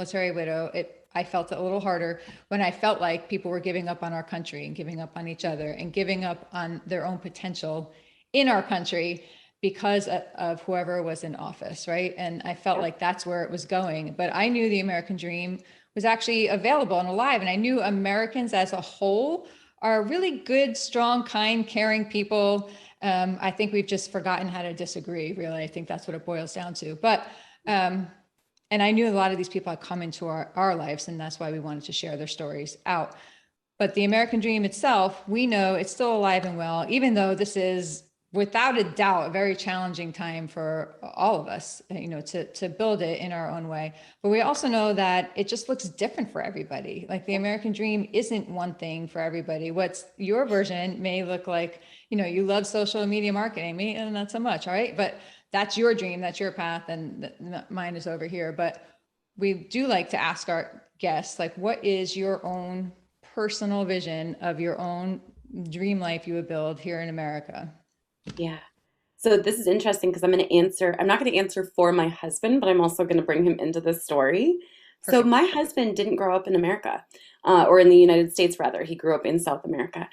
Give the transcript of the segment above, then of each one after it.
military widow, I felt it a little harder when I felt like people were giving up on our country and giving up on each other and giving up on their own potential in our country because of whoever was in office, right? And I felt Yep. like that's where it was going. But I knew the American dream was actually available and alive. And I knew Americans as a whole are really good, strong, kind, caring people. I think we've just forgotten how to disagree, really. I think that's what it boils down to. But and I knew a lot of these people had come into our lives, and that's why we wanted to share their stories out. But the American dream itself, we know it's still alive and well, even though this is without a doubt a very challenging time for all of us, to build it in our own way. But we also know that it just looks different for everybody. Like the American dream isn't one thing for everybody. What's your version may look like, you love social media marketing, me and not so much, all right? But that's your dream, that's your path, and mine is over here. But we do like to ask our guests, like, what is your own personal vision of your own dream life you would build here in America? Yeah. So this is interesting because I'm not going to answer for my husband, but I'm also going to bring him into this story. So Perfect. my husband didn't grow up in America, or in the United States, rather. He grew up in South America.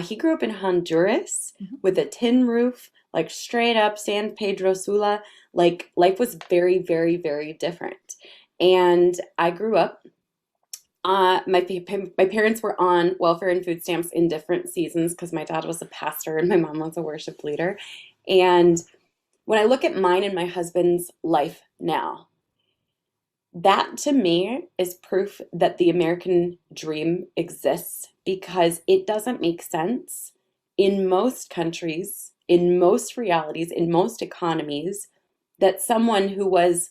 He grew up in Honduras Mhm. with a tin roof, like straight up San Pedro Sula. Like life was very, very, very different. And I grew up my parents were on welfare and food stamps in different seasons because my dad was a pastor and my mom was a worship leader. And when I look at mine and my husband's life now, that to me is proof that the American dream exists because it doesn't make sense in most countries, in most realities, in most economies, that someone who was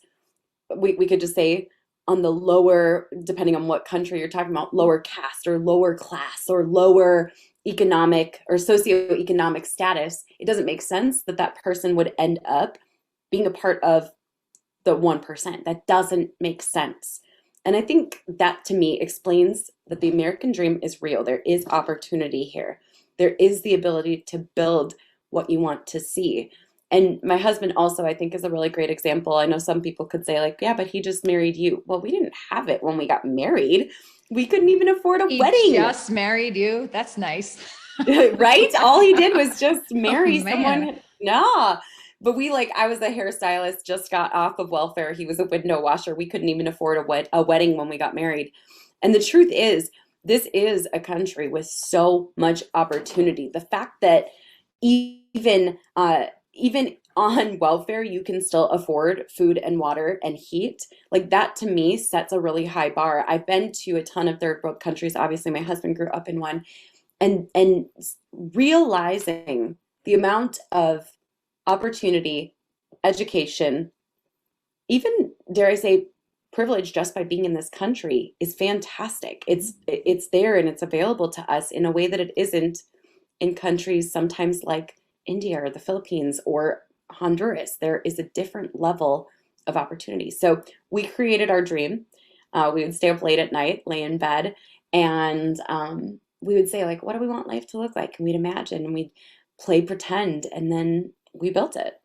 we could just say on the lower, depending on what country you're talking about, lower caste or lower class or lower economic or socioeconomic status, it doesn't make sense that that person would end up being a part of the 1%. That doesn't make sense. And I think that to me explains that the American dream is real. There is opportunity here. There is the ability to build what you want to see. And my husband also, I think, is a really great example. I know some people could say, like, yeah, but he just married you. Well, we didn't have it when we got married. We couldn't even afford a He wedding, just married you. That's nice. right? All he did was just Oh marry man. someone. Nah. But I was a hairstylist, just got off of welfare. He was a window washer. We couldn't even afford a wedding when we got married. And the truth is, this is a country with so much opportunity. The fact that even on welfare, you can still afford food and water and heat. Like that to me sets a really high bar. I've been to a ton of third world countries. Obviously, my husband grew up in one, and realizing the amount of opportunity, education, even dare I say privilege just by being in this country is fantastic. It's there and it's available to us in a way that it isn't in countries sometimes like India or the Philippines or Honduras. There is a different level of opportunity. So we created our dream. We would stay up late at night, lay in bed, and we would say, like, what do we want life to look like? And we'd imagine and we'd play pretend, and then we built it.